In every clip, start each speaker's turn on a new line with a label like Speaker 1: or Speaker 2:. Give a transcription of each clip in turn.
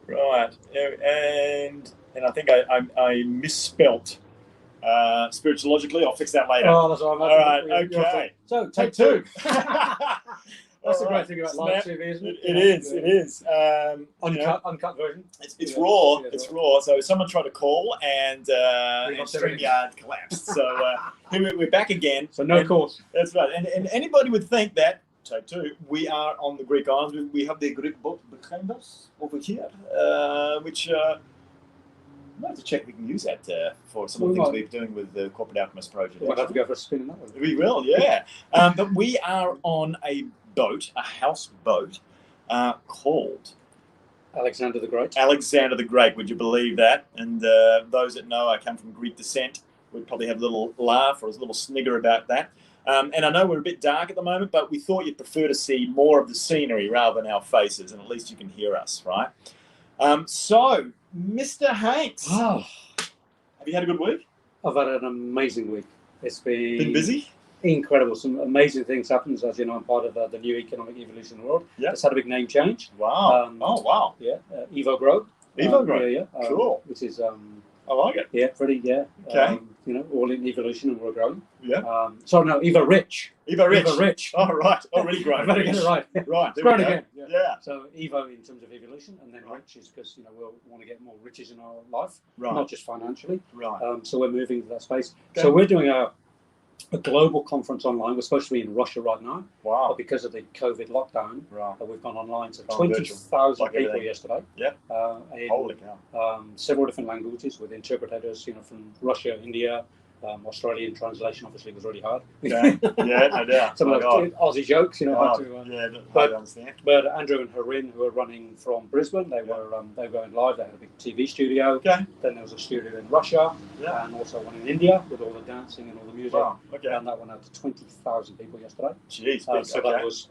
Speaker 1: Right. And I think I misspelt spiritualogically. I'll fix that later.
Speaker 2: Oh, that's all right.
Speaker 1: All right. Okay.
Speaker 2: So take two. That's the
Speaker 1: All
Speaker 2: great
Speaker 1: right.
Speaker 2: thing about live TV, isn't it?
Speaker 1: It is. It is.
Speaker 2: Uncut version.
Speaker 1: It's raw.
Speaker 2: Yeah,
Speaker 1: it's raw. So someone tried to call and
Speaker 2: got
Speaker 1: StreamYard collapsed. So here we're back again.
Speaker 2: So no calls.
Speaker 1: That's right. And anybody would think that, take two, we are on the Greek islands. We have the Greek boat behind us over here, which I'd have to check if we can use that for some of the things we're doing with the Corporate Alchemist project.
Speaker 2: We'll have to go for a spin in that one.
Speaker 1: We will, yeah. But we are on a boat, a houseboat, called
Speaker 2: Alexander the Great.
Speaker 1: Alexander the Great, would you believe that? And those that know I come from Greek descent would probably have a little laugh or a little snigger about that. And I know we're a bit dark at the moment, but we thought you'd prefer to see more of the scenery rather than our faces, and at least you can hear us, right? So, Mr. Hanks, have you had a good week?
Speaker 2: I've had an amazing week. It's been
Speaker 1: busy?
Speaker 2: Incredible. Some amazing things happen. As you know, I'm part of the new economic evolution world.
Speaker 1: Yeah.
Speaker 2: It's had a big name change.
Speaker 1: Wow. Wow.
Speaker 2: Yeah. Evo Grow.
Speaker 1: Evo Grow.
Speaker 2: Yeah.
Speaker 1: Cool.
Speaker 2: Which is
Speaker 1: I like it.
Speaker 2: Yeah, pretty. Yeah.
Speaker 1: Okay.
Speaker 2: All in evolution, and we're growing.
Speaker 1: Yeah.
Speaker 2: Evo Rich.
Speaker 1: Evo Rich.
Speaker 2: Evo Rich.
Speaker 1: Oh, right. Already grown.
Speaker 2: I better get it right.
Speaker 1: Right.
Speaker 2: It's grown again.
Speaker 1: Yeah.
Speaker 2: So Evo in terms of evolution, and then Rich is because we'll want to get more riches in our life,
Speaker 1: right.
Speaker 2: Not just financially.
Speaker 1: Right.
Speaker 2: So we're moving to that space.
Speaker 1: Okay.
Speaker 2: So we're doing a global conference online. We're supposed to be in Russia right now.
Speaker 1: Wow.
Speaker 2: But because of the COVID lockdown,
Speaker 1: right.
Speaker 2: We've gone online. So 20,000 people yesterday.
Speaker 1: Yeah. Holy cow.
Speaker 2: Several different languages with interpreters, from Russia, India. Australian translation obviously was really hard.
Speaker 1: Okay. Yeah, no doubt.
Speaker 2: Some of those Aussie jokes, hard to
Speaker 1: understand.
Speaker 2: But Andrew and Harin, who are running from Brisbane, they were going live. They had a big TV studio.
Speaker 1: Okay.
Speaker 2: Then there was a studio in Russia, and also one in India with all the dancing and all the music.
Speaker 1: Wow. Okay.
Speaker 2: And that went out to 20,000 people yesterday.
Speaker 1: Jeez.
Speaker 2: So that was.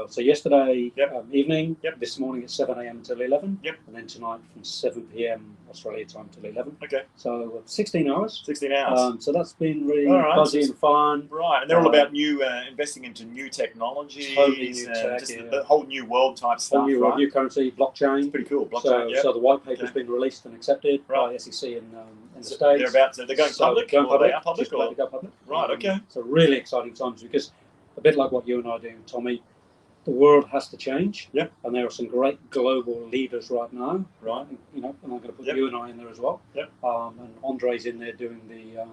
Speaker 2: So yesterday evening,
Speaker 1: Yep.
Speaker 2: This morning at 7 a.m. until 11,
Speaker 1: Yep.
Speaker 2: And then tonight from 7 p.m. Australia time till 11.
Speaker 1: Okay.
Speaker 2: So 16 hours.
Speaker 1: 16 hours.
Speaker 2: So that's been really buzzy and fun.
Speaker 1: Right, and they're all about investing into new technologies,
Speaker 2: totally new tech,
Speaker 1: just the whole new world type stuff.
Speaker 2: Whole new world, new currency, blockchain.
Speaker 1: It's pretty cool. Blockchain.
Speaker 2: So the white paper's been released and accepted by the SEC in the States.
Speaker 1: They're going public.
Speaker 2: Going public.
Speaker 1: They are public.
Speaker 2: Just about to go public.
Speaker 1: Right. Okay.
Speaker 2: So really exciting times because a bit like what you and I are doing, Tommy. The world has to change, and there are some great global leaders right now.
Speaker 1: Right,
Speaker 2: and I'm going to put you and I in there as well. And Andre's in there doing the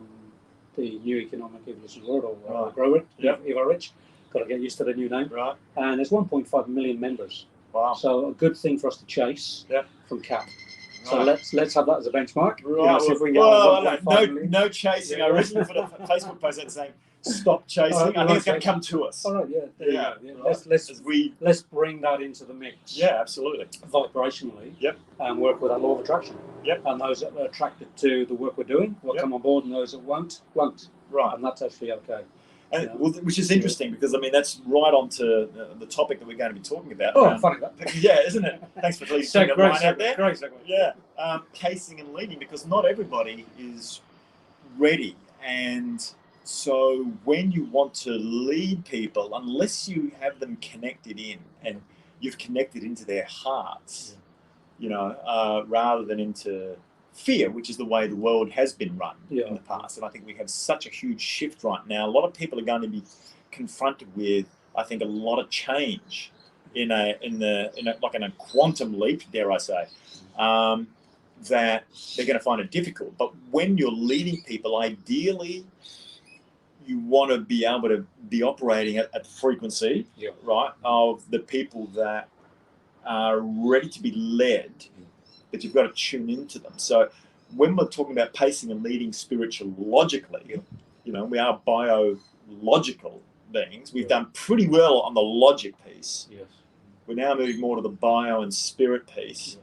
Speaker 2: new economic evolution world or Grow It. Evo Rich. Got to get used to the new name.
Speaker 1: Right.
Speaker 2: And there's 1.5 million members.
Speaker 1: Wow.
Speaker 2: So a good thing for us to chase. From CAP. So let's have that as a benchmark.
Speaker 1: Right.
Speaker 2: See if we can get
Speaker 1: no chasing. I originally put a Facebook post out saying, "Stop chasing." I think it's going to come to us.
Speaker 2: All right. Yeah. There you go.
Speaker 1: Right.
Speaker 2: Let's bring that into the mix.
Speaker 1: Yeah. Absolutely.
Speaker 2: Vibrationally.
Speaker 1: Yep.
Speaker 2: And work with that law of attraction.
Speaker 1: Yep.
Speaker 2: And those that are attracted to the work we're doing will come on board, and those that won't.
Speaker 1: Right.
Speaker 2: And that's actually okay.
Speaker 1: And, which is interesting because that's right on to the topic that we're going to be talking about.
Speaker 2: Funny that.
Speaker 1: Yeah, isn't it? Thanks for leaving that line out there.
Speaker 2: Great segue.
Speaker 1: Yeah, casing and leading because not everybody is ready, and so when you want to lead people, unless you have them connected in and you've connected into their hearts, rather than into fear, which is the way the world has been run in the past. And I think we have such a huge shift right now. A lot of people are going to be confronted with, I think, a lot of change in a quantum leap, dare I say, that they're going to find it difficult. But when you're leading people, ideally, you want to be able to be operating at the frequency, right, of the people that are ready to be led. But you've got to tune into them. So when we're talking about pacing and leading spiritualogically, we are biological beings. We've done pretty well on the logic piece.
Speaker 2: Yes.
Speaker 1: We're now moving more to the bio and spirit piece.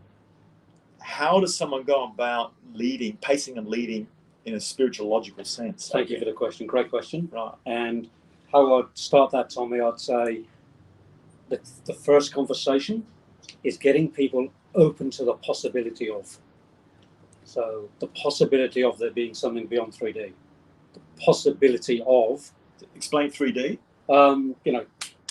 Speaker 1: How does someone go about pacing and leading in a spiritualogical sense?
Speaker 2: Thank you for the question. Great question.
Speaker 1: Right.
Speaker 2: And how I'd start that, Tommy, I'd say that the first conversation is getting people open to the possibility of. So the possibility of there being something beyond 3D. The possibility of.
Speaker 1: Explain 3D.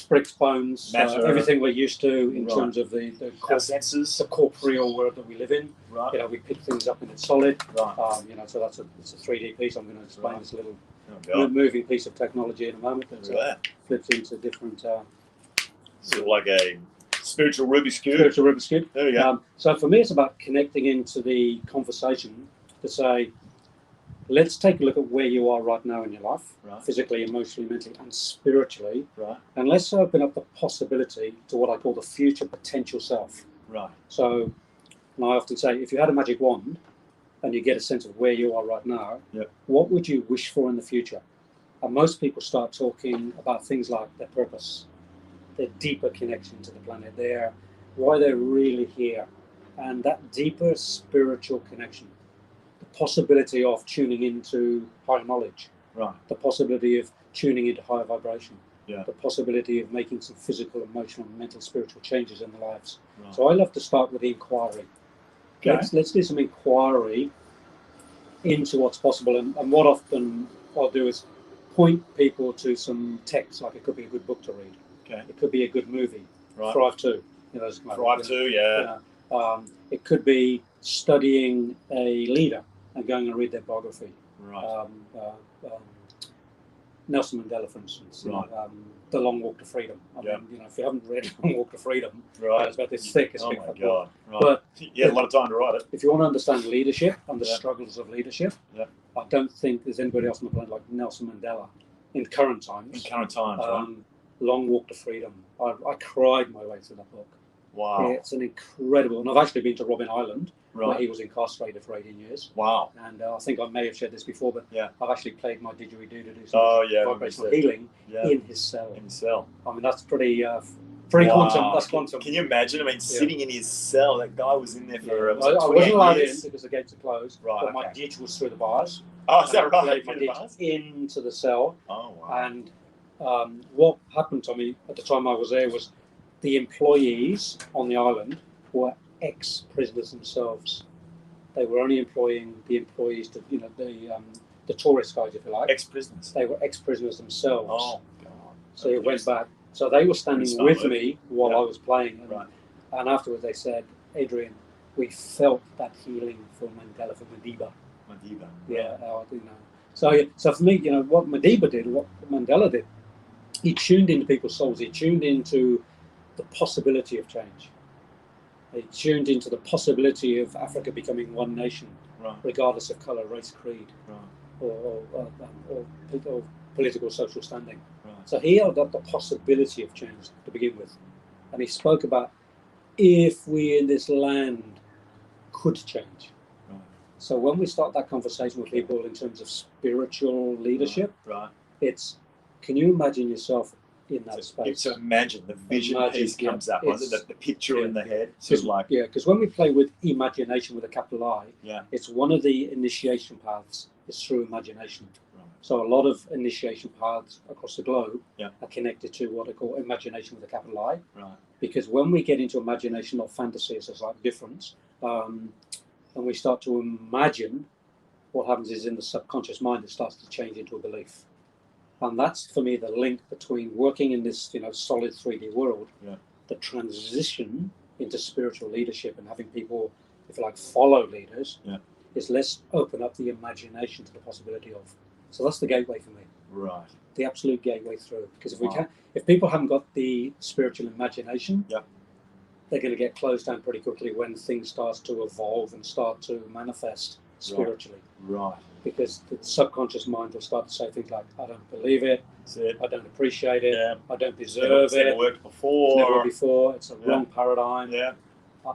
Speaker 2: bricks, bones,
Speaker 1: Matter.
Speaker 2: everything we're used to in
Speaker 1: Right.
Speaker 2: terms of the
Speaker 1: Senses.
Speaker 2: corporeal world that we live in.
Speaker 1: Right.
Speaker 2: You know, we pick things up and it's solid.
Speaker 1: Right.
Speaker 2: You know, so it's a 3D piece. I'm going to explain
Speaker 1: Right.
Speaker 2: this little
Speaker 1: Oh, God.
Speaker 2: moving piece of technology in a moment that
Speaker 1: Look at that.
Speaker 2: flips into different
Speaker 1: Sort of like a spiritual Rubik's Cube.
Speaker 2: spiritual Rubik's Cube.
Speaker 1: There you go.
Speaker 2: So for me, it's about connecting into the conversation to say, let's take a look at where you are right now in your life,
Speaker 1: Right.
Speaker 2: physically, emotionally, mentally, and spiritually,
Speaker 1: Right.
Speaker 2: and let's open up the possibility to what I call the future potential self.
Speaker 1: Right.
Speaker 2: So, and I often say, if you had a magic wand and you get a sense of where you are right now,
Speaker 1: Yep.
Speaker 2: what would you wish for in the future? And most people start talking about things like their purpose, their deeper connection to the planet, why they're really here, and that deeper spiritual connection, the possibility of tuning into higher knowledge,
Speaker 1: Right.
Speaker 2: the possibility of tuning into higher vibration,
Speaker 1: Yeah.
Speaker 2: the possibility of making some physical, emotional, mental, spiritual changes in their lives.
Speaker 1: Right.
Speaker 2: So I love to start with the inquiry.
Speaker 1: Okay.
Speaker 2: Let's do some inquiry into what's possible, and what often I'll do is point people to some text, like it could be a good book to read.
Speaker 1: Okay.
Speaker 2: It could be a good movie.
Speaker 1: Right.
Speaker 2: Thrive 2. You know,
Speaker 1: Thrive 2, yeah.
Speaker 2: It could be studying a leader and going and read their biography.
Speaker 1: Right.
Speaker 2: Nelson Mandela, for instance, you
Speaker 1: Right.
Speaker 2: know, The Long Walk to Freedom. I
Speaker 1: Yeah.
Speaker 2: mean, you know, if you haven't read Long Walk to Freedom,
Speaker 1: Right.
Speaker 2: it's about this thick. It's
Speaker 1: Oh
Speaker 2: big
Speaker 1: my
Speaker 2: fat book.
Speaker 1: God. Right.
Speaker 2: But
Speaker 1: You had a lot of time to write it.
Speaker 2: if you want to understand leadership and the
Speaker 1: Yeah.
Speaker 2: struggles of leadership,
Speaker 1: Yeah.
Speaker 2: I don't think there's anybody else on the planet like Nelson Mandela in current
Speaker 1: In
Speaker 2: times.
Speaker 1: current times, right?
Speaker 2: Long Walk to Freedom. I cried my way through that book.
Speaker 1: Wow.
Speaker 2: It's an incredible, and I've actually been to Robben Island, where
Speaker 1: Right.
Speaker 2: he was incarcerated for 18 years.
Speaker 1: Wow.
Speaker 2: And I think I may have shared this before, but
Speaker 1: Yeah.
Speaker 2: I've actually played my didgeridoo to do some
Speaker 1: Oh, yeah.
Speaker 2: vibrational healing
Speaker 1: Yeah.
Speaker 2: in his cell.
Speaker 1: In the cell.
Speaker 2: I mean, that's pretty
Speaker 1: Wow.
Speaker 2: quantum. That's quantum.
Speaker 1: Can you imagine? I mean, sitting in his cell, that guy was in there for
Speaker 2: I
Speaker 1: was it
Speaker 2: wasn't
Speaker 1: 28
Speaker 2: allowed in
Speaker 1: years?
Speaker 2: because the gates are closed,
Speaker 1: Right,
Speaker 2: but my
Speaker 1: okay.
Speaker 2: ditch was through the bars.
Speaker 1: Oh, is that
Speaker 2: And I
Speaker 1: right?
Speaker 2: played my
Speaker 1: Through the
Speaker 2: ditch
Speaker 1: bars?
Speaker 2: into the cell.
Speaker 1: Oh, wow.
Speaker 2: And what happened to me at the time I was there was the employees on the island were ex-prisoners themselves. They were only employing the employees, to, you know, the tourist guides, if you like.
Speaker 1: Ex-prisoners.
Speaker 2: They were ex-prisoners themselves.
Speaker 1: Oh, God.
Speaker 2: So it went back. So they were standing
Speaker 1: Pretty
Speaker 2: with
Speaker 1: smart,
Speaker 2: me while
Speaker 1: Yeah.
Speaker 2: I was playing.
Speaker 1: Right.
Speaker 2: And afterwards they said, Adrian, we felt that healing from Mandela, from Madiba.
Speaker 1: Madiba.
Speaker 2: Yeah, you know. So for me, you know, what Madiba did, what Mandela did, he tuned into people's souls. He tuned into the possibility of change. He tuned into the possibility of Africa becoming one nation,
Speaker 1: Right.
Speaker 2: regardless of colour, race, creed,
Speaker 1: Right.
Speaker 2: or political, social standing.
Speaker 1: Right.
Speaker 2: So he held up the possibility of change to begin with. And he spoke about if we in this land could change.
Speaker 1: Right.
Speaker 2: So when we start that conversation with people in terms of spiritual leadership,
Speaker 1: Right.
Speaker 2: it's, can you imagine yourself in that space?
Speaker 1: So imagine the vision
Speaker 2: Imagine,
Speaker 1: piece comes up,
Speaker 2: it's-
Speaker 1: the picture in the head. So
Speaker 2: Because
Speaker 1: like,
Speaker 2: when we play with imagination with a capital I,
Speaker 1: yeah.
Speaker 2: it's one of the initiation paths is through imagination.
Speaker 1: Right.
Speaker 2: So a lot of initiation paths across the globe
Speaker 1: Yeah.
Speaker 2: are connected to what I call imagination with a capital I.
Speaker 1: Right.
Speaker 2: Because when we get into imagination, not fantasy, as a slight difference, and we start to imagine, what happens is in the subconscious mind, it starts to change into a belief. And that's, for me, the link between working in this, you know, solid 3D world,
Speaker 1: Yeah.
Speaker 2: the transition into spiritual leadership and having people, if you like, follow leaders,
Speaker 1: Yeah.
Speaker 2: is let's open up the imagination to the possibility of. So that's the gateway for me,
Speaker 1: Right.
Speaker 2: the absolute gateway through. Because
Speaker 1: Wow.
Speaker 2: if people haven't got the spiritual imagination,
Speaker 1: Yeah.
Speaker 2: they're going to get closed down pretty quickly when things start to evolve and start to manifest spiritually.
Speaker 1: Right.
Speaker 2: Because the subconscious mind will start to say things like, I don't believe it,
Speaker 1: That's it.
Speaker 2: I don't appreciate it,
Speaker 1: Yeah.
Speaker 2: I don't
Speaker 1: It's
Speaker 2: deserve
Speaker 1: never
Speaker 2: it,
Speaker 1: worked
Speaker 2: it's
Speaker 1: before.
Speaker 2: never before, it's a
Speaker 1: Yeah.
Speaker 2: wrong paradigm.
Speaker 1: Yeah.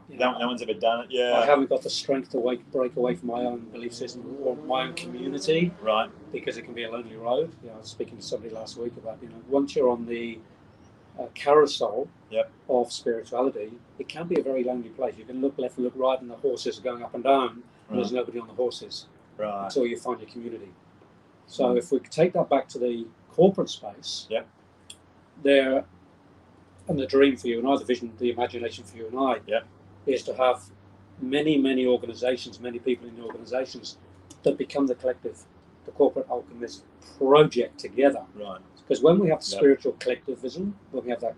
Speaker 2: You know,
Speaker 1: No one's ever done it.
Speaker 2: I
Speaker 1: Yeah.
Speaker 2: haven't got the strength to break away from my own belief system or my own community,
Speaker 1: Right.
Speaker 2: because it can be a lonely road. You know, I was speaking to somebody last week about, you know, once you're on the carousel
Speaker 1: Yep.
Speaker 2: of spirituality, it can be a very lonely place. You can look left and look right, and the horses are going up and down, and there's nobody on the horses
Speaker 1: Right.
Speaker 2: until you find your community. So if we take that back to the corporate space,
Speaker 1: Yep.
Speaker 2: there, and the dream for you and I, the vision, the imagination for you and I,
Speaker 1: Yep.
Speaker 2: is to have many organizations, many people in the organizations that become the collective. the corporate alchemist project together.
Speaker 1: Right.
Speaker 2: Because when we have spiritual collectivism, when we have that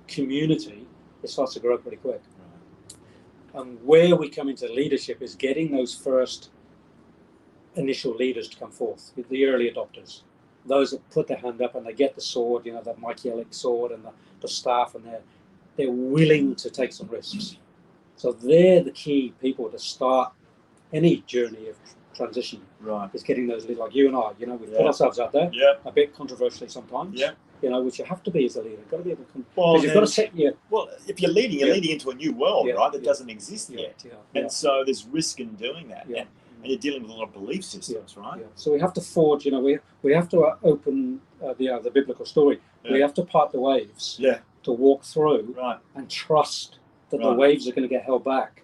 Speaker 2: community, it starts to grow pretty quick. Right. And where we come into leadership is getting those first initial leaders to come forth, the early adopters, those that put their hand up and they get the sword, you know, the Michaelic sword and the staff, and they're willing to take some risks. So they're the key people to start any journey of transition.
Speaker 1: Right.
Speaker 2: Is getting those leaders like you and I. You know, we put ourselves out there.
Speaker 1: Yeah.
Speaker 2: A bit controversially sometimes. Yeah. You know, which you have to be as a leader. You've got to be able to come.
Speaker 1: Well,
Speaker 2: you've got to set your.
Speaker 1: Well, if you're leading, you're leading into a new world, right? That doesn't exist yet. Yeah. And so there's risk in doing that. Yeah. And you're dealing with a lot of belief systems, right? Yeah.
Speaker 2: So we have to forge. You know, we have to open the biblical story. Yeah. We have to part the waves. Yeah. To walk through. Right. And trust that the waves are going to get held back,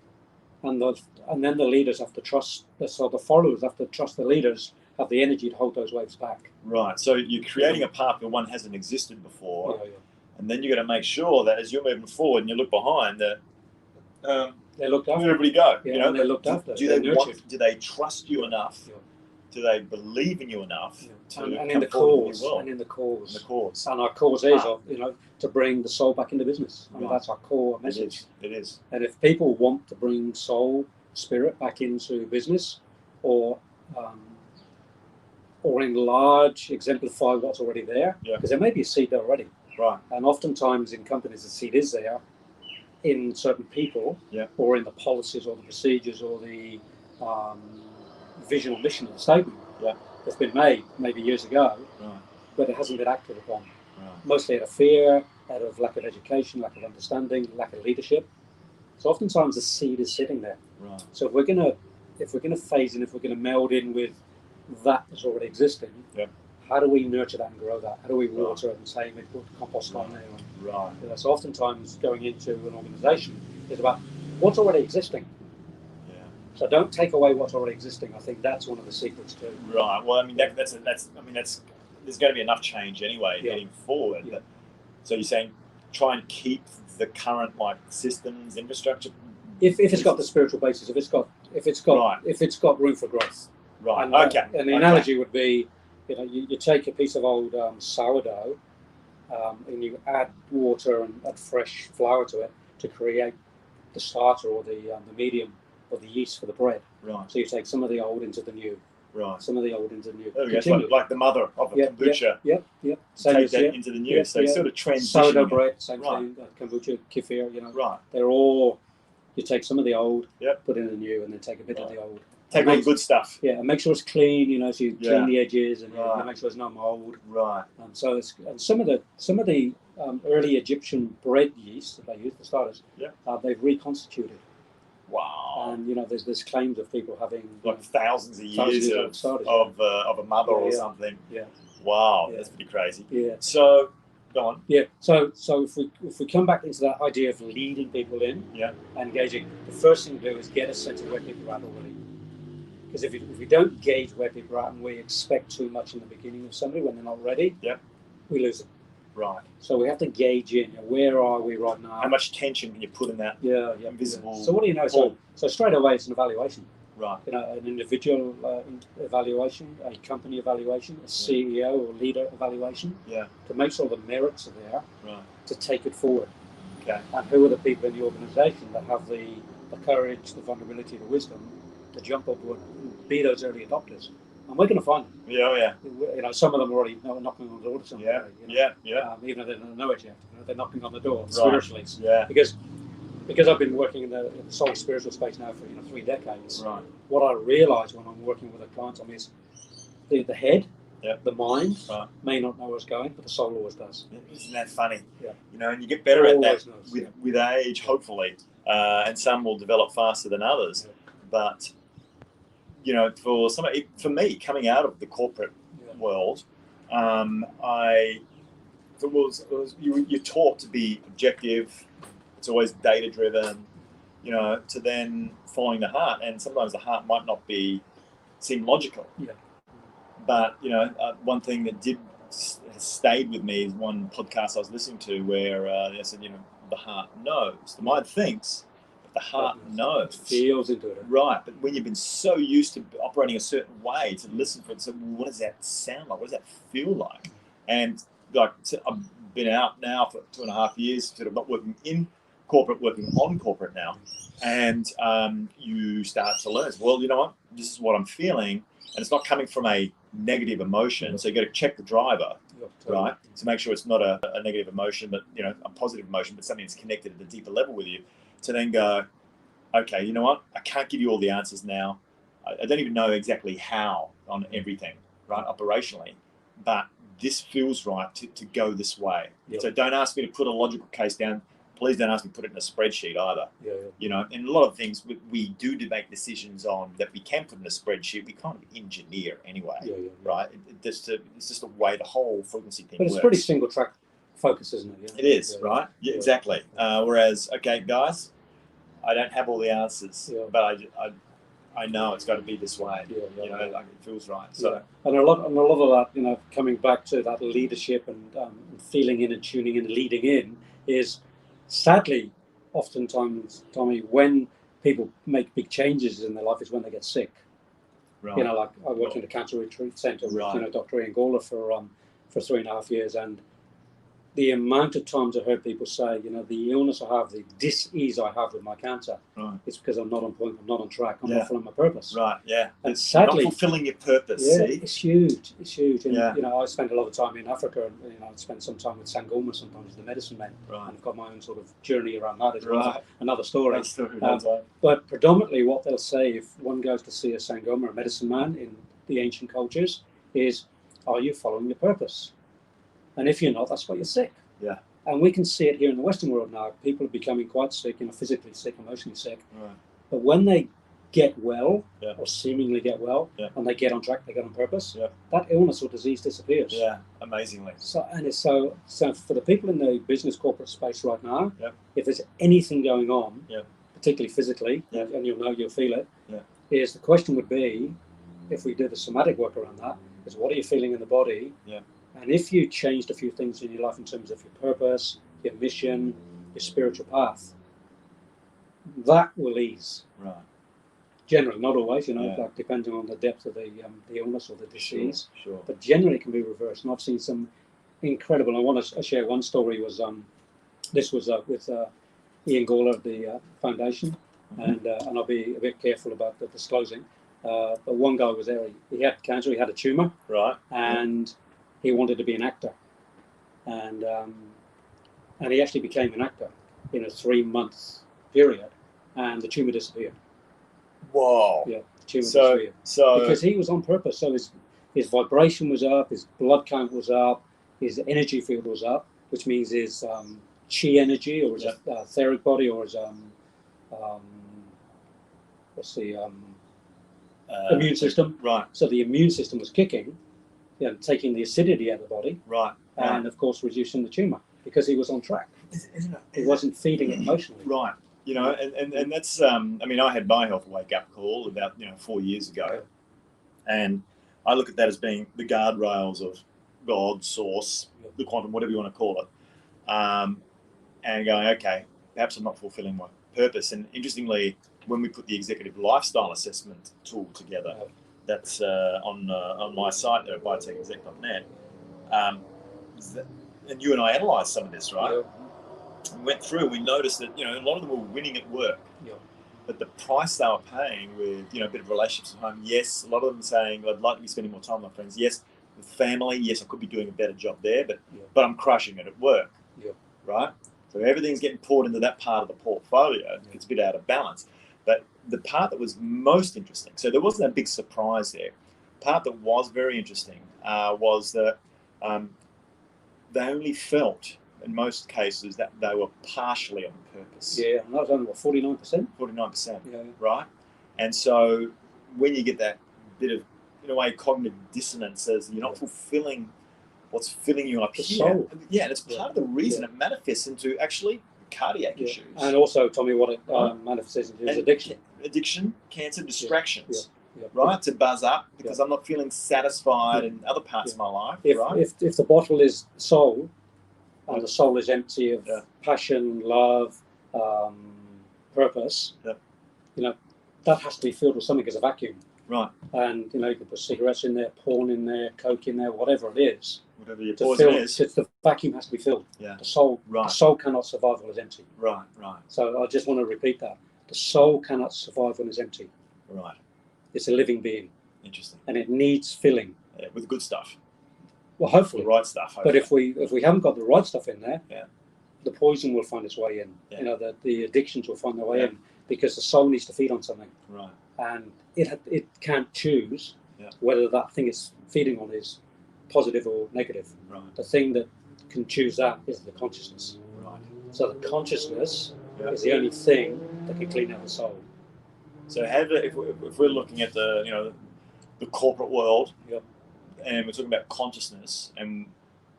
Speaker 2: and then the leaders have to trust. So the followers have to trust the leaders have the energy to hold those waves back. Right. So you're creating a path where one hasn't existed before, and then you're going to make sure that as you're moving forward and you look behind, that they looked after. Where everybody go? Yeah, you know, they looked after. Do they trust you enough? Yeah. Do they believe in you enough to and in the cause? And in the cause. And the cause. And our cause is, to bring the soul back into business. I mean, that's our core message. It is. And if people want to bring soul, spirit back into business, or enlarge, exemplify what's already there, because there may be a seed there already. Right. And oftentimes in companies, the seed is there in certain people, or in the policies or the procedures or the vision or mission of the statement that's been made maybe years ago, but it hasn't been acted upon. Right. Mostly out of fear, out of lack of education, lack of understanding, lack of leadership. So oftentimes the seed is sitting there. Right. So if we're gonna phase in, if we're gonna meld in with that that's already existing, how do we nurture that and grow that? How do we water it and say we put compost on there? Right. So oftentimes going into an organisation is about what's already existing. Yeah. So don't take away what's already existing. I think that's one of the secrets too. Right. Well, I mean that's there's going to be enough change anyway heading forward. Yeah. So you're saying try and keep the current systems, infrastructure. If it's got the spiritual basis, if it's got room for growth. Right. And, and the analogy would be, you take a piece of old sourdough, and you add water and add fresh flour to it to create the starter or the medium or the yeast for the bread. Right. So you take some of the old into the new. Right. Some of the old into the new. Oh, yes, like the mother of a kombucha. Yep. Take that into the new. So sort of transition. Sourdough bread, same thing. Kombucha, kefir. Right. They're all. You take some of the old, put in the new, and then take a bit of the old. Take all the good stuff. Yeah, and make sure it's clean. So you clean the edges and you make sure there's no mold. Right. So some of the early Egyptian bread yeast that they used for starters, they've reconstituted. Wow. And there's claims of people having thousands of years of a mother or something. Yeah. Wow, that's pretty crazy. Yeah. So go on. Yeah. So if we come back into that idea of leading people in, and engaging, the first thing to do is get a sense of where people are at already. Because if we don't gauge where people are at and we expect too much in the beginning of somebody when they're not ready, we lose them. Right. So we have to gauge in. Where are we right now? How much tension can you put in that invisible? So what do you know? So straight away it's an evaluation. Right. An individual evaluation, a company evaluation, a CEO or leader evaluation. Yeah. To make sure the merits are there. Right. To take it forward. Okay. And who are the people in the organisation that have the courage, the vulnerability, the wisdom to jump up and be those early adopters? And we're going to find them. Yeah. Some of them are already knocking on the door to somebody. Even if they don't know it yet, they're knocking on the door spiritually. Yeah. Because I've been working in the soul spiritual space now for 3 decades. Right. What I realise when I'm working with a client is the head, the mind may not know where it's going, but the soul always does. Isn't that funny? Yeah. And you get better at that with age, hopefully, and some will develop faster than others. Yeah. But for me, coming out of the corporate world, you're taught to be objective. It's always data driven, to then following the heart, and sometimes the heart might not seem logical. Yeah. But one thing that has stayed with me is one podcast I was listening to where they said, the heart knows, the mind thinks, but
Speaker 1: the heart knows.
Speaker 2: Feels into it.
Speaker 1: Right, but when you've been so used to operating a certain way, to listen for it, so what does that sound like? What does that feel like? And like, so I've been out now for 2.5 years, sort of not working in corporate, working on corporate now, and you start to learn. Well, you know what? This is what I'm feeling, and it's not coming from a negative emotion. So you got to check the driver, right? To make sure it's not a negative emotion, but a positive emotion, but something that's connected at a deeper level with you. To then go, okay, you know what? I can't give you all the answers now. I don't even know exactly how on everything, right, operationally, but this feels right to go this way.
Speaker 2: Yep.
Speaker 1: So don't ask me to put a logical case down. Please don't ask me to put it in a spreadsheet either.
Speaker 2: Yeah.
Speaker 1: And a lot of things we do to make decisions on that we can put in a spreadsheet, we kind of engineer anyway, right? It's just a way the whole frequency thing
Speaker 2: works. But it's
Speaker 1: works.
Speaker 2: pretty single track focus, isn't it?
Speaker 1: It is, right? Yeah, exactly. Whereas, okay, guys, I don't have all the answers, but I know it's got to be this way. Like it feels right. So,
Speaker 2: and a lot of that, coming back to that leadership and feeling in and tuning in and leading in is, sadly, oftentimes, Tommy, when people make big changes in their life is when they get sick.
Speaker 1: Right.
Speaker 2: Like I worked in a cancer retreat centre with Dr. Ian Gawler for 3.5 years, and the amount of times I heard people say, the illness I have, the dis-ease I have with my cancer, it's because I'm not on point, I'm not on track, I'm not fulfilling my purpose.
Speaker 1: Right, yeah.
Speaker 2: And sadly,
Speaker 1: not fulfilling your purpose, see?
Speaker 2: It's huge. And, I spend a lot of time in Africa, and, I spend some time with Sangoma, sometimes the medicine men. Right. And I've got my own sort of journey around that as well. Another story. But predominantly what they'll say if one goes to see a Sangoma, a medicine man in the ancient cultures, is, are you following your purpose? And if you're not, that's why you're sick.
Speaker 1: Yeah.
Speaker 2: And we can see it here in the Western world now. People are becoming quite sick, physically sick, emotionally sick. Right. But when they get well, or seemingly get well, and they get on track, they get on purpose, that illness or disease disappears.
Speaker 1: Yeah, amazingly.
Speaker 2: So for the people in the business corporate space right now, if there's anything going on, particularly physically, and you'll feel it, is the question would be, if we do the somatic work around that, is what are you feeling in the body? Yeah. And if you changed a few things in your life in terms of your purpose, your mission, your spiritual path, that will ease. Right. Generally, not always, like depending on the depth of the illness or the disease. Sure. But generally, it can be reversed. And I've seen some incredible. I want to share one story. This was with Ian Gawler of the foundation, and I'll be a bit careful about the disclosing. But one guy was there. He had cancer. He had a tumor. Right. And he wanted to be an actor, and he actually became an actor in a 3-month period, and the tumor disappeared. Whoa! Yeah, the tumor disappeared. So because he was on purpose, so his vibration was up, his blood count was up, his energy field was up, which means his chi energy, or his etheric body, or his immune system. Right. So the immune system was kicking. Taking the acidity out of the body, and of course reducing the tumor because he was on track. Isn't it? He wasn't feeding it emotionally. Right.
Speaker 1: And that's I had my health wake up call about 4 years ago, and I look at that as being the guardrails of God, source, the quantum, whatever you want to call it, and going, okay, perhaps I'm not fulfilling my purpose. And interestingly, when we put the executive lifestyle assessment tool together. That's on my site there at biotechexec.net. And you and I analysed some of this, right? Yeah. We went through. We noticed that a lot of them were winning at work, but the price they were paying with a bit of relationships at home. Yes, a lot of them saying, "I'd like to be spending more time with my friends." Yes, with family. Yes, I could be doing a better job there, but I'm crushing it at work, right? So everything's getting poured into that part of the portfolio. It's a bit out of balance. But the part that was most interesting, so there wasn't a big surprise there. The part that was very interesting was that they only felt, in most cases, that they were partially on purpose.
Speaker 2: Yeah, and that was only, 49%?
Speaker 1: 49%, right? And so when you get that bit of, in a way, cognitive dissonance, as you're not fulfilling what's filling you up here. Soul. Yeah, and it's part of the reason it manifests into actually cardiac issues.
Speaker 2: And also, Tommy, what it manifests into is addiction.
Speaker 1: Addiction, cancer, distractions, right? To buzz up because I'm not feeling satisfied in other parts of my life, right?
Speaker 2: If the bottle is soul, and the soul is empty of passion, love, purpose,
Speaker 1: Yep.
Speaker 2: you know, that has to be filled with something as a vacuum.
Speaker 1: Right.
Speaker 2: And you can put cigarettes in there, porn in there, coke in there, whatever it is.
Speaker 1: Whatever your poison is.
Speaker 2: The vacuum has to be filled.
Speaker 1: Yeah.
Speaker 2: The soul cannot survive when it's empty.
Speaker 1: Right.
Speaker 2: So I just want to repeat that. The soul cannot survive when it's empty.
Speaker 1: Right.
Speaker 2: It's a living being.
Speaker 1: Interesting.
Speaker 2: And it needs filling.
Speaker 1: Yeah, with good stuff.
Speaker 2: Well, hopefully.
Speaker 1: The right stuff. Hopefully.
Speaker 2: But if we haven't got the right stuff in there, the poison will find its way in.
Speaker 1: Yeah.
Speaker 2: The addictions will find their way in, because the soul needs to feed on something.
Speaker 1: Right.
Speaker 2: And it can't choose whether that thing it's feeding on is positive or negative.
Speaker 1: Right.
Speaker 2: The thing that can choose that is the consciousness.
Speaker 1: Right.
Speaker 2: So the consciousness is the only thing that can clean out the soul.
Speaker 1: So if we're looking at the corporate world, and we're talking about consciousness, and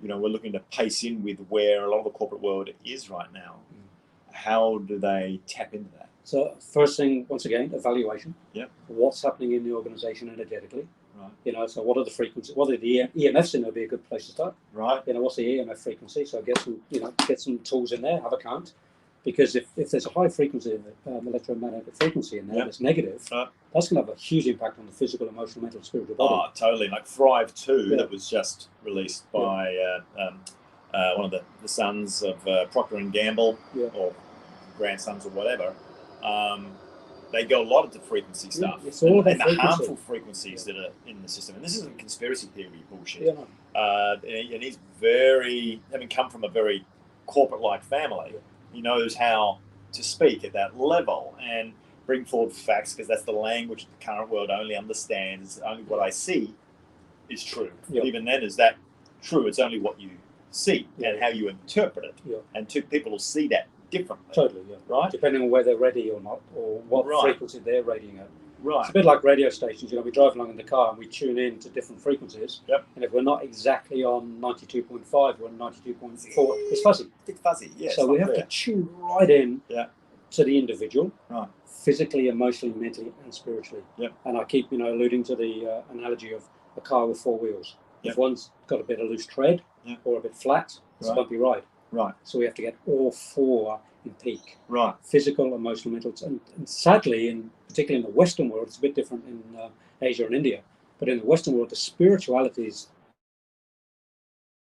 Speaker 1: we're looking to pace in with where a lot of the corporate world is right now, how do they tap into that?
Speaker 2: So first thing, once again, evaluation.
Speaker 1: Yep.
Speaker 2: What's happening in the organization energetically?
Speaker 1: Right.
Speaker 2: So what are the frequencies? What are the EMFs in there? Would be a good place to start.
Speaker 1: Right.
Speaker 2: What's the EMF frequency? So get some tools in there, have a count. Because if there's a high frequency, electromagnetic frequency in there that's negative, that's going to have a huge impact on the physical, emotional, mental, spiritual body.
Speaker 1: Oh, totally. Like Thrive 2, that was just released by one of the sons of Procter and Gamble, or grandsons or whatever. They go a lot into frequency stuff.
Speaker 2: It's all about
Speaker 1: and the
Speaker 2: frequency.
Speaker 1: harmful frequencies that are in the system. And this isn't conspiracy theory bullshit.
Speaker 2: Yeah, no.
Speaker 1: And he's having come from a very corporate-like family, he knows how to speak at that level and bring forward facts, because that's the language the current world only understands. Only what I see is true. But even then, is that true? It's only what you see and how you interpret it. And people will see that differently.
Speaker 2: Totally,
Speaker 1: right?
Speaker 2: Depending on where they're ready or not, or what frequency they're radiating at.
Speaker 1: Right.
Speaker 2: It's a bit like radio stations. We drive along in the car and we tune in to different frequencies.
Speaker 1: Yep.
Speaker 2: And if we're not exactly on 92.5 or 92.4, it's fuzzy.
Speaker 1: It's fuzzy,
Speaker 2: So we have to tune right in to the individual, physically, emotionally, mentally, and spiritually. And I keep, alluding to the analogy of a car with four wheels. If one's got a bit of loose tread or a bit flat, it's a bumpy ride.
Speaker 1: Right.
Speaker 2: So we have to get all four in peak.
Speaker 1: Right.
Speaker 2: Physical, emotional, mental, and sadly, particularly in the Western world, it's a bit different in Asia and India. But in the Western world, the spirituality is.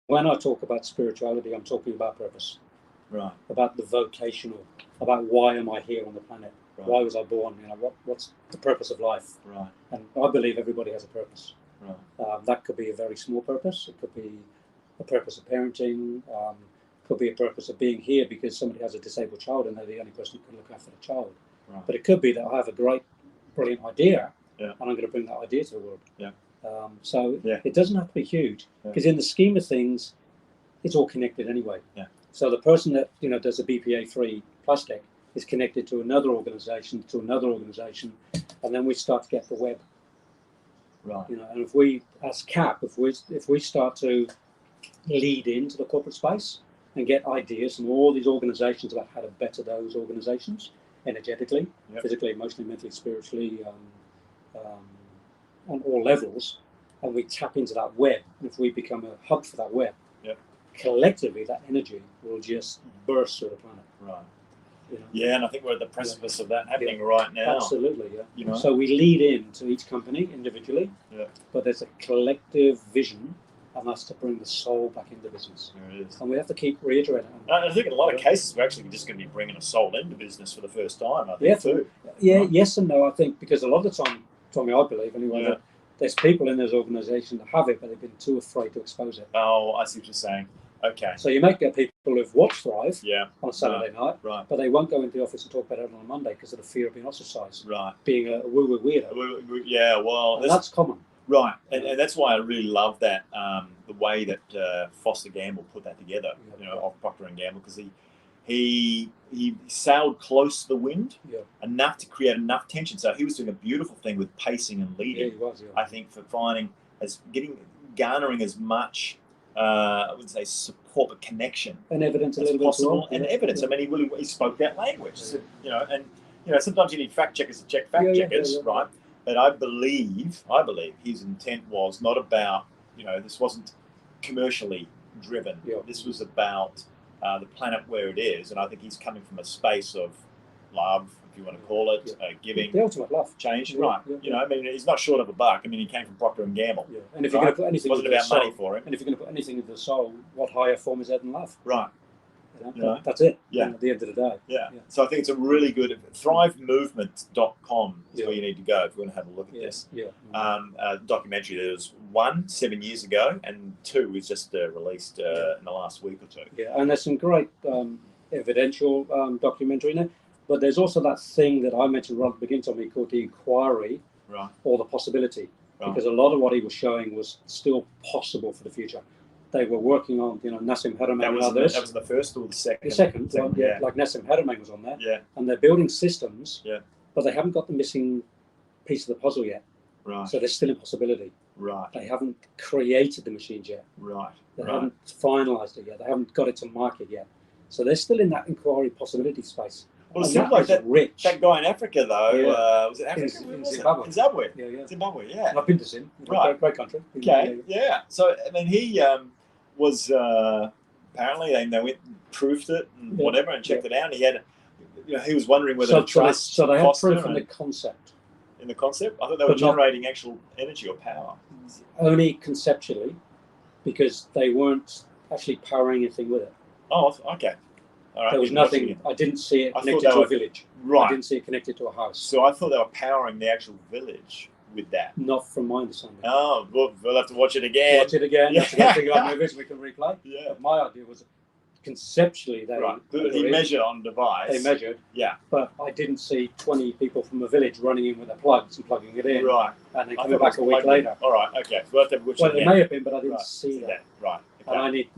Speaker 2: When I talk about spirituality, I'm talking about purpose.
Speaker 1: Right.
Speaker 2: About the vocational. About why am I here on the planet? Right. Why was I born? What's the purpose of life?
Speaker 1: Right.
Speaker 2: And I believe everybody has a purpose.
Speaker 1: Right.
Speaker 2: That could be a very small purpose. It could be a purpose of parenting. Could be a purpose of being here because somebody has a disabled child and they're the only person who can look after the child.
Speaker 1: Right.
Speaker 2: But it could be that I have a great, brilliant idea,
Speaker 1: and
Speaker 2: I'm going to bring that idea to the world.
Speaker 1: So
Speaker 2: it doesn't have to be huge, because in the scheme of things, it's all connected anyway.
Speaker 1: So
Speaker 2: the person that does a BPA-free plastic is connected to another organization, and then we start to get the web.
Speaker 1: Right.
Speaker 2: And if we, as CAP, if we start to lead into the corporate space and get ideas from all these organizations about how to better those organizations energetically, physically, emotionally, mentally, spiritually, on all levels, and we tap into that web, and if we become a hub for that web, collectively that energy will just burst through the planet.
Speaker 1: Right. And I think we're at the precipice of that happening right now.
Speaker 2: Absolutely, So we lead into each company individually, but there's a collective vision, and that's to bring the soul back into business.
Speaker 1: There it is.
Speaker 2: And we have to keep reiterating.
Speaker 1: I think in a lot of cases we're actually just going to be bringing a soul into business for the first time, I think, too.
Speaker 2: Yes and no, I think, because a lot of the time, Tommy, I believe anyway, that there's people in those organisations that have it, but they've been too afraid to expose it.
Speaker 1: Oh, I see what you're saying. Okay.
Speaker 2: So you might get people who've watched Thrive on Saturday night,
Speaker 1: right,
Speaker 2: but they won't go into the office and talk about it on a Monday because of the fear of being ostracised,
Speaker 1: right,
Speaker 2: being a woo-woo weirdo.
Speaker 1: Yeah, well,
Speaker 2: that's common.
Speaker 1: Right, and that's why I really love that, the way that Foster Gamble put that together, of Procter and Gamble, because he sailed close to the wind enough to create enough tension. So he was doing a beautiful thing with pacing and leading.
Speaker 2: Yeah, he was.
Speaker 1: I think for garnering as much, I wouldn't say support, but connection
Speaker 2: and evidence
Speaker 1: as possible, and evidence. I mean, he spoke that language. So, sometimes you need fact checkers to check fact checkers, right? But I believe his intent was not about, this wasn't commercially driven. This was about the planet where it is, and I think he's coming from a space of, love, if you want to call it, giving,
Speaker 2: the ultimate love,
Speaker 1: change,
Speaker 2: Yeah,
Speaker 1: right?
Speaker 2: yeah,
Speaker 1: You know, I mean, he's not short of a buck. I mean, he came from Procter and Gamble.
Speaker 2: Yeah, and if you're going to put anything,
Speaker 1: it wasn't
Speaker 2: into
Speaker 1: about
Speaker 2: the soul,
Speaker 1: money for him.
Speaker 2: And if you're going to put anything into the soul, what higher form is that than love?
Speaker 1: Right.
Speaker 2: You know, that's it.
Speaker 1: Yeah.
Speaker 2: At the end of the day.
Speaker 1: Yeah. So I think it's a really good thrivemovement.com is where you need to go if you want to have a look at this.
Speaker 2: Yeah.
Speaker 1: Documentary. There was 1 7 years ago, and 2 was just released in the last week or 2.
Speaker 2: Yeah, and there's some great evidential documentary in there. But there's also that thing that I mentioned right at the beginning, Tommy, called the inquiry, or the possibility, because a lot of what he was showing was still possible for the future. They were working on, Nassim Haramein and others.
Speaker 1: That was the first or the second?
Speaker 2: The second, like Nassim Haramein was on there.
Speaker 1: Yeah.
Speaker 2: And they're building systems,
Speaker 1: but
Speaker 2: they haven't got the missing piece of the puzzle yet.
Speaker 1: Right.
Speaker 2: So there's still impossibility.
Speaker 1: Right.
Speaker 2: They haven't created the machines yet.
Speaker 1: Right.
Speaker 2: They haven't finalised it yet. They haven't got it to market yet. So they're still in that inquiry possibility space.
Speaker 1: Well, it seems like that guy in Africa, though, was it Africa?
Speaker 2: In Zimbabwe.
Speaker 1: In Zimbabwe.
Speaker 2: Yeah.
Speaker 1: Zimbabwe, yeah.
Speaker 2: And I've been to Zim.
Speaker 1: Right.
Speaker 2: Great country.
Speaker 1: Okay, yeah. So, I mean, he was apparently they went and proofed it and whatever and checked it out. And he had, he was wondering whether to trust.
Speaker 2: So they had proof in the concept.
Speaker 1: In the concept, I thought they were generating actual energy or power.
Speaker 2: Only conceptually, because they weren't actually powering anything with it.
Speaker 1: Oh, okay. All right.
Speaker 2: There was nothing. I didn't see it connected to a village.
Speaker 1: Right.
Speaker 2: I didn't see it connected to a house.
Speaker 1: So I thought they were powering the actual village with that.
Speaker 2: Not from my understanding.
Speaker 1: Oh, we'll have to watch it again.
Speaker 2: Watch it again.
Speaker 1: Yeah.
Speaker 2: That's the thing about movies we can replay.
Speaker 1: Yeah.
Speaker 2: But my idea was conceptually they.
Speaker 1: Right. He measured on device.
Speaker 2: They measured.
Speaker 1: Yeah.
Speaker 2: But I didn't see 20 people from a village running in with their plugs and plugging it in.
Speaker 1: Right.
Speaker 2: And then coming back a week later.
Speaker 1: All right. Okay. So we'll have to watch it again.
Speaker 2: It may have been, but I didn't see that.
Speaker 1: Right. Okay.
Speaker 2: And I need,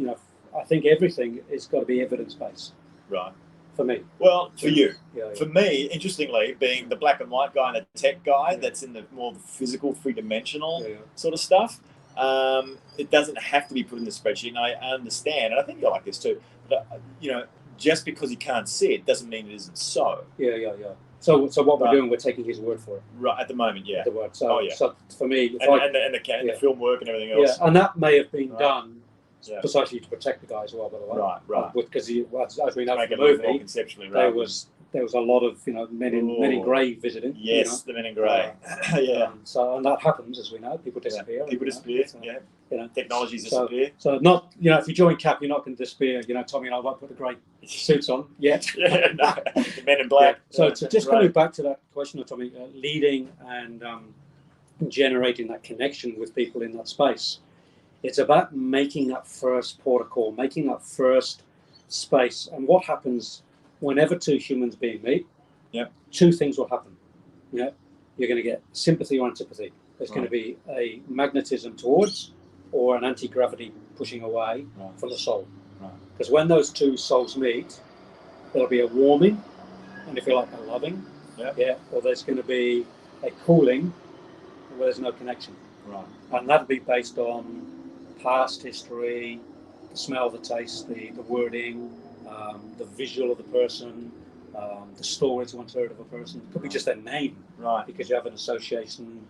Speaker 2: I think everything has got to be evidence-based.
Speaker 1: Right.
Speaker 2: For me.
Speaker 1: Well, for you.
Speaker 2: Yeah.
Speaker 1: For me, interestingly, being the black and white guy and the tech guy, that's in the more physical, three-dimensional sort of stuff. It doesn't have to be put in the spreadsheet, and I understand, and I think you're like this too. But just because you can't see it doesn't mean it isn't so.
Speaker 2: Yeah. So what we're doing, we're taking his word for it.
Speaker 1: Right, at the moment, yeah.
Speaker 2: The word. So, so for me,
Speaker 1: the film work and everything else.
Speaker 2: Yeah, and that may have been done precisely to protect the guy as well, by the way.
Speaker 1: Right.
Speaker 2: Because as we know from the
Speaker 1: movie,
Speaker 2: movie,
Speaker 1: conceptually,
Speaker 2: there was a lot of men in grey visiting.
Speaker 1: Yes, the men in grey.
Speaker 2: And that happens, as we know. People disappear.
Speaker 1: People disappear. Technologies disappear.
Speaker 2: So not if you join CAP, you're not going to disappear. Tommy and I won't put the grey suits on yet.
Speaker 1: The men in black.
Speaker 2: So just coming back to that question of Tommy, leading and generating that connection with people in that space. It's about making that first port of call, making that first space. And what happens whenever two humans being meet? Two things will happen. You're going to get sympathy or antipathy. There's going to be a magnetism towards or an anti-gravity pushing away from the soul. Because when those two souls meet, there'll be a warming, and if you like, a loving. Or there's going to be a cooling where there's no connection. And that'll be based on past history, the smell, the taste, the wording, the visual of the person, the stories once heard of a person. It could be just their name, because you have an association.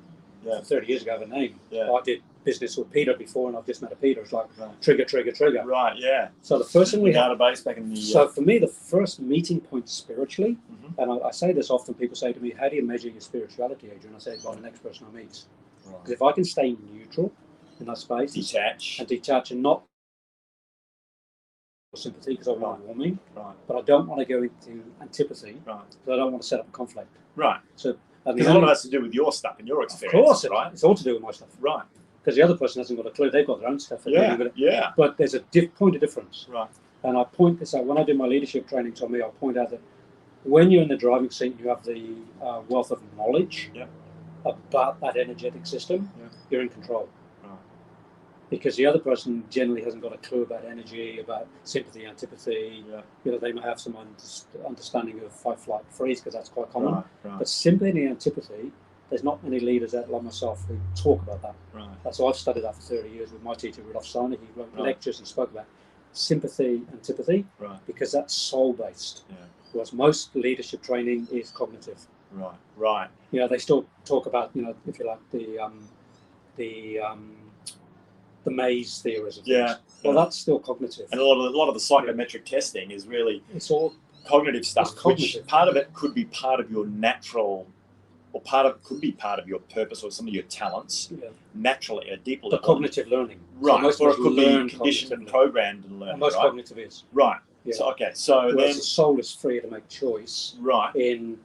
Speaker 2: 30 years ago, I have a name. I did business with Peter before, and I've just met a Peter. It's like trigger.
Speaker 1: Right. Yeah.
Speaker 2: So the first thing we
Speaker 1: have database back in the.
Speaker 2: So for me, the first meeting point spiritually, and I say this often. People say to me, "How do you measure your spirituality, Adrian?" I say, "By the next person I meet." Because if I can stay neutral in that space, detach and not sympathy, because I want warming, but I don't want to go into antipathy, because I don't want to set up a conflict. So
Speaker 1: because a lot of it has to do with your stuff and your experience.
Speaker 2: Of course, it's all to do with my stuff. Because the other person hasn't got a clue; they've got their own stuff. But there's a point of difference. And I point this out when I do my leadership training. Tommy, I'll point out that when you're in the driving seat, you have the wealth of knowledge about that energetic system. You're in control. Because the other person generally hasn't got a clue about energy, about sympathy, antipathy. They may have some understanding of fight, flight, freeze, because that's quite common. But sympathy and antipathy, there's not many leaders out like myself who talk about that. So I've studied that for 30 years with my teacher, Rudolf Steiner. He wrote lectures and spoke about sympathy, antipathy, because that's soul-based. Whereas most leadership training is cognitive. They still talk about, if you like, the maze theories of things. Well, that's still cognitive.
Speaker 1: And a lot of the psychometric testing is really
Speaker 2: it's all
Speaker 1: cognitive stuff,
Speaker 2: It's cognitive.
Speaker 1: which part of it could be part of your natural, or part of it could be part of your purpose or some of your talents naturally at a deeper
Speaker 2: The
Speaker 1: level.
Speaker 2: cognitive learning.
Speaker 1: Right,
Speaker 2: So most
Speaker 1: or it
Speaker 2: of us
Speaker 1: could be
Speaker 2: learn
Speaker 1: conditioned and
Speaker 2: cognitively.
Speaker 1: programmed and learned,
Speaker 2: And most
Speaker 1: right?
Speaker 2: cognitive is.
Speaker 1: Right.
Speaker 2: Yeah.
Speaker 1: So, okay, so
Speaker 2: Whereas
Speaker 1: then...
Speaker 2: the soul is free to make choice
Speaker 1: Right.
Speaker 2: in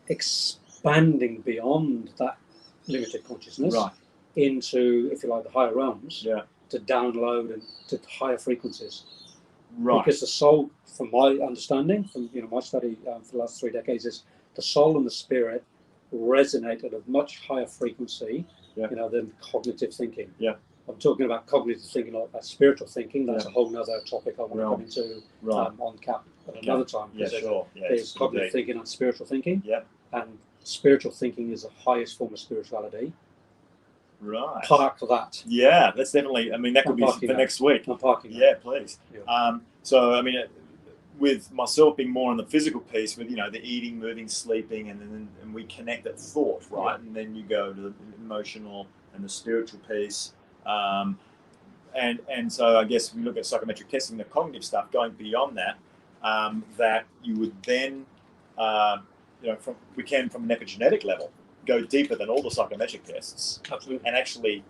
Speaker 2: expanding beyond that limited consciousness
Speaker 1: Right.
Speaker 2: into, if you like, the higher realms,
Speaker 1: Yeah.
Speaker 2: to download and to higher frequencies.
Speaker 1: Right.
Speaker 2: Because the soul, from my understanding, from my study for the last 3 decades, is the soul and the spirit resonate at a much higher frequency, than cognitive thinking.
Speaker 1: Yeah.
Speaker 2: I'm talking about cognitive thinking, not about spiritual thinking. That's a whole other topic I want to come into on CAP at another time.
Speaker 1: Yeah, sure.
Speaker 2: There's cognitive thinking and spiritual thinking.
Speaker 1: Yep.
Speaker 2: And spiritual thinking is the highest form of spirituality.
Speaker 1: Right.
Speaker 2: Park that.
Speaker 1: Yeah, that's definitely, I mean, that could be for next week.
Speaker 2: I'm parking
Speaker 1: Yeah, please.
Speaker 2: Yeah.
Speaker 1: So, I mean, with myself being more on the physical piece, with, the eating, moving, sleeping, and we connect at thought, right? Yeah. And then you go to the emotional and the spiritual piece. And so I guess if we look at psychometric testing, the cognitive stuff, going beyond that, that you would then, from an epigenetic level, go deeper than all the psychometric tests.
Speaker 2: Absolutely.
Speaker 1: And actually,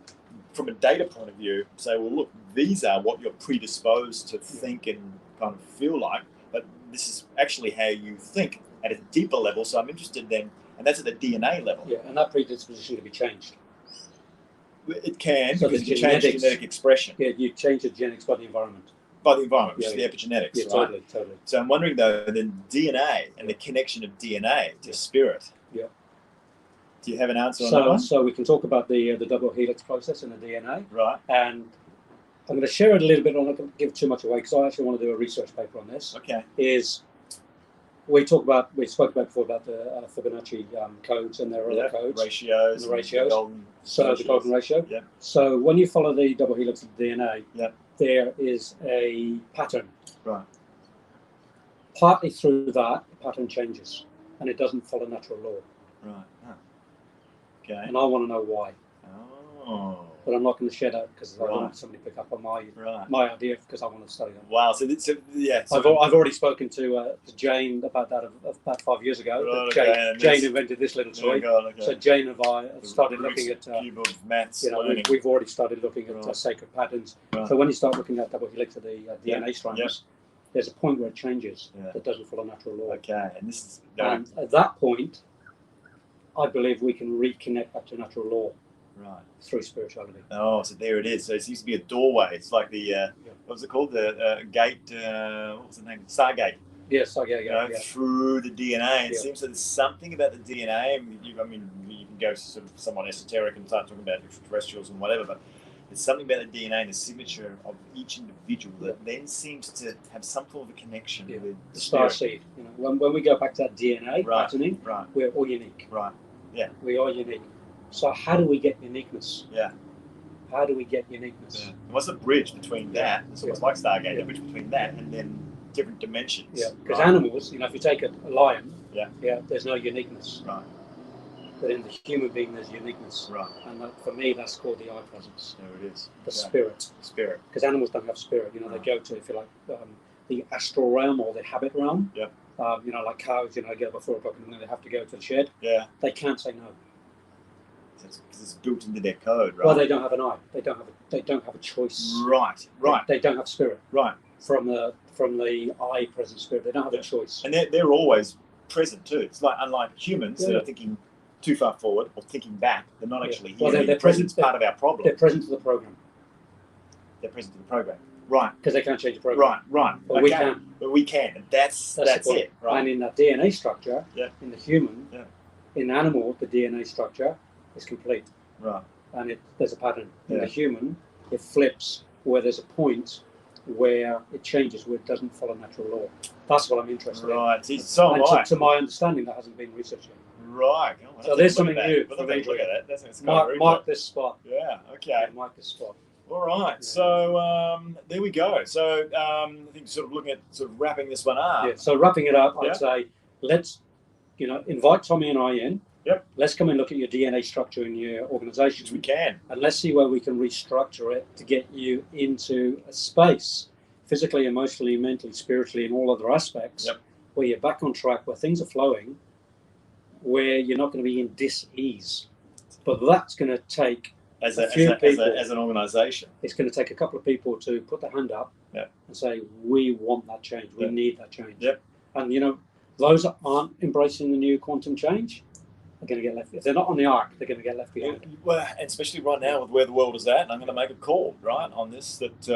Speaker 1: from a data point of view, say, well, look, these are what you're predisposed to think and kind of feel like, but this is actually how you think at a deeper level. So I'm interested then, and that's at the DNA level.
Speaker 2: Yeah, and that predisposition can be changed.
Speaker 1: It can,
Speaker 2: so
Speaker 1: because you change genetic expression.
Speaker 2: Yeah, you change the genetics by the environment.
Speaker 1: By the environment, which is the epigenetics,
Speaker 2: yeah,
Speaker 1: right?
Speaker 2: Totally.
Speaker 1: So I'm wondering, though, then DNA and the connection of DNA to spirit.
Speaker 2: Yeah.
Speaker 1: Do you have an answer on that one?
Speaker 2: So we can talk about the double helix process in the DNA.
Speaker 1: Right.
Speaker 2: And I'm going to share it a little bit. I'm not going to give too much away because I actually want to do a research paper on this.
Speaker 1: Okay.
Speaker 2: We spoke about before about the Fibonacci codes, and there are other codes.
Speaker 1: Ratios.
Speaker 2: And the ratios. The golden ratio.
Speaker 1: Yeah.
Speaker 2: So when you follow the double helix of the DNA, there is a pattern.
Speaker 1: Right.
Speaker 2: Partly through that, the pattern changes, and it doesn't follow natural law.
Speaker 1: Right. Oh. Okay.
Speaker 2: And I want to know why.
Speaker 1: Oh.
Speaker 2: But I'm not going to share that because I don't want somebody to pick up on my idea because I want to study that.
Speaker 1: Wow.
Speaker 2: I've already spoken to Jane about that about 5 years ago.
Speaker 1: Right,
Speaker 2: Jane invented this little toy.
Speaker 1: Okay.
Speaker 2: So Jane and I have started looking at.
Speaker 1: Maths.
Speaker 2: We've already started looking at sacred patterns. Right. So when you start looking at double helix of the DNA strands, there's a point where it changes that doesn't follow natural law.
Speaker 1: Okay,
Speaker 2: and at that point, I believe we can reconnect back to natural law.
Speaker 1: Right.
Speaker 2: Through spirituality.
Speaker 1: Oh, so there it is. So it seems to be a doorway. It's like the what was it called? The gate. What was the name? Stargate.
Speaker 2: Yes, Stargate.
Speaker 1: Through the DNA. It seems that there's something about the DNA. I mean, you can go sort of somewhat esoteric and start talking about extraterrestrials and whatever, but there's something about the DNA and the signature of each individual that then seems to have some form of a connection with
Speaker 2: the star seed. When we go back to that DNA patterning, we're all unique.
Speaker 1: Right. Yeah.
Speaker 2: We are unique. So how do we get uniqueness?
Speaker 1: Yeah.
Speaker 2: How do we get uniqueness?
Speaker 1: Yeah. What's the bridge between that? It's almost like Stargate. The bridge between that and then different dimensions.
Speaker 2: Yeah. Because animals, if you take a lion, there's no uniqueness.
Speaker 1: Right.
Speaker 2: But in the human being, there's uniqueness.
Speaker 1: Right.
Speaker 2: And for me, that's called the I presence.
Speaker 1: There it is.
Speaker 2: The spirit.
Speaker 1: The spirit.
Speaker 2: Because animals don't have spirit. They go to, if you like, the astral realm or the habit realm.
Speaker 1: Yeah.
Speaker 2: Like cows, get up at 4 o'clock in the morning, they have to go to the shed.
Speaker 1: Yeah.
Speaker 2: They can't say no.
Speaker 1: Because it's built into their code, right?
Speaker 2: Well, they don't have an eye. They don't have a choice.
Speaker 1: Right.
Speaker 2: They don't have spirit.
Speaker 1: Right.
Speaker 2: From the I present spirit, they don't have a choice.
Speaker 1: And they're always present too. It's like unlike humans that are thinking too far forward or thinking back. They're not actually here.
Speaker 2: Well, they're
Speaker 1: present. Part of our problem.
Speaker 2: They're present to the program.
Speaker 1: They're present to the program. Right.
Speaker 2: Because they can't change the program.
Speaker 1: Right.
Speaker 2: But we can.
Speaker 1: But we can. And that's it. Right.
Speaker 2: And in that DNA structure, in the human, in animal, the DNA structure is complete.
Speaker 1: Right.
Speaker 2: And there's a pattern. In the human, it flips where there's a point where it changes, where it doesn't follow natural law. That's what I'm interested in.
Speaker 1: Right. To
Speaker 2: my understanding, that hasn't been researched yet.
Speaker 1: Right.
Speaker 2: Oh, so there's something new.
Speaker 1: Look at that.
Speaker 2: Mark this spot.
Speaker 1: Yeah. Okay.
Speaker 2: Mark this spot.
Speaker 1: All right. Yeah. So there we go. So I think sort of looking at wrapping this one up.
Speaker 2: Yeah. So wrapping it up, I'd say let's invite Tommy and I in.
Speaker 1: Yep.
Speaker 2: Let's come and look at your DNA structure in your organisation.
Speaker 1: Which we can.
Speaker 2: And let's see where we can restructure it to get you into a space, physically, emotionally, mentally, spiritually, and all other aspects, where you're back on track, where things are flowing, where you're not going to be in dis-ease. But that's going to take
Speaker 1: as
Speaker 2: an
Speaker 1: organisation.
Speaker 2: It's going to take a couple of people to put their hand up and say, we want that change. We need that change.
Speaker 1: Yep.
Speaker 2: And, you know, those that aren't embracing the new quantum change are going to get left. If they're not on the arc, they're going to get left behind.
Speaker 1: Well, especially right now with where the world is at, and I'm going to make a call, right, on this, that,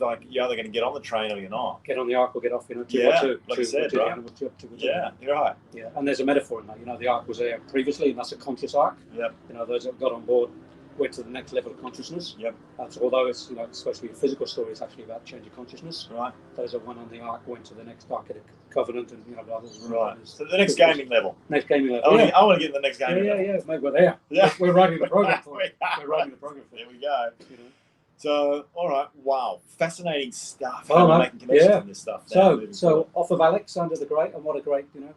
Speaker 1: like you're either going to get on the train or you're not.
Speaker 2: Get on the arc or get off, you know,
Speaker 1: like you said, right? You're right.
Speaker 2: Yeah, and there's a metaphor in that. You know, the arc was there previously, and that's a conscious arc.
Speaker 1: Yep.
Speaker 2: You know, those that got on board went to the next level of consciousness.
Speaker 1: Yep.
Speaker 2: So although it's, you know, it's supposed to be a physical story, it's actually about change of consciousness.
Speaker 1: Right.
Speaker 2: Those that went on the arc went to the next arc of the covenant, and, you know, blah, blah, blah.
Speaker 1: Right. So the next gaming level.
Speaker 2: Next gaming level.
Speaker 1: I want to get in the next gaming level.
Speaker 2: Yeah, mate, we're there.
Speaker 1: Yeah.
Speaker 2: We're writing the program for it. We're writing the program for it.
Speaker 1: There we go.
Speaker 2: You know?
Speaker 1: So, all right, wow, fascinating stuff.
Speaker 2: Oh,
Speaker 1: We're making connections in this stuff.
Speaker 2: So off of Alexander the Great, and what a great, you know,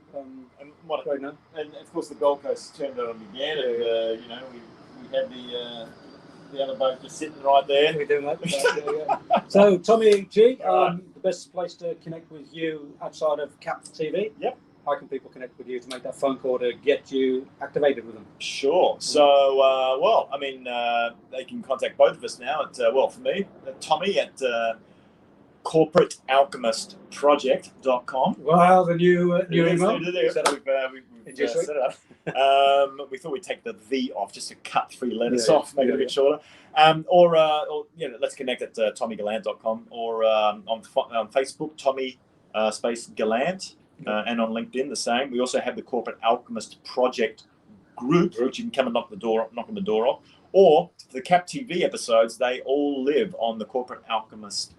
Speaker 1: and what a
Speaker 2: great name.
Speaker 1: And of course, the Gold Coast turned it on again, and you know, we had the other boat just sitting right there.
Speaker 2: We do, mate. So, Tommy G, the best place to connect with you outside of CAP TV.
Speaker 1: Yep.
Speaker 2: How can people connect with you to make that phone call to get you activated with them?
Speaker 1: Sure. So, well, I mean, they can contact both of us now at, for me, Tommy at corporatealchemistproject.com.
Speaker 2: Wow, the new email.
Speaker 1: We've set it up. We thought we'd take the V off just to cut 3 letters off, make it a bit shorter. Or let's connect at tommygallant.com or on Facebook, Tommy space Gallant. And on LinkedIn, the same. We also have the Corporate Alchemist Project group, which you can come and knock on the door off. Or the CAP TV episodes, they all live on the Corporate Alchemist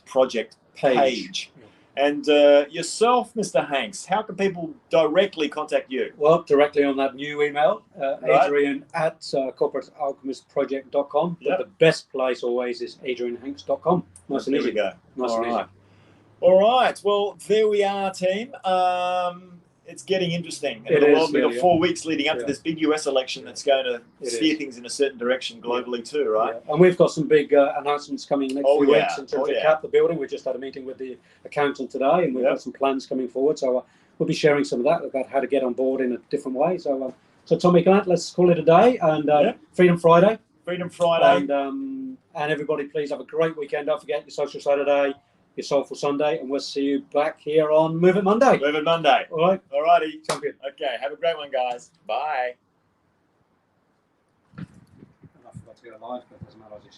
Speaker 1: Project page. Yeah. And yourself, Mr. Hanks, how can people directly contact you?
Speaker 2: Well, directly on that new email, Adrian at corporatealchemistproject.com. But the best place always is adrianhanks.com. Nice and easy.
Speaker 1: There we go.
Speaker 2: Nice and easy.
Speaker 1: All right. Well, there we are, team. It's getting interesting. And we've got 4 weeks leading up to this big US election that's going to steer things in a certain direction globally too, right?
Speaker 2: Yeah. And we've got some big announcements coming next few weeks in terms of CAP, the building. We just had a meeting with the accountant today, and we've got some plans coming forward. So we'll be sharing some of that about how to get on board in a different way. So, Tommy Gallant, let's call it a day. And Freedom Friday.
Speaker 1: Freedom Friday.
Speaker 2: And everybody, please have a great weekend. Don't forget your Social Saturday, your Soulful Sunday, and we'll see you back here on Move It Monday.
Speaker 1: Move It Monday.
Speaker 2: All right.
Speaker 1: All righty.
Speaker 2: Champion.
Speaker 1: Okay. Have a great one, guys. Bye.
Speaker 2: I forgot to go live, but it doesn't matter.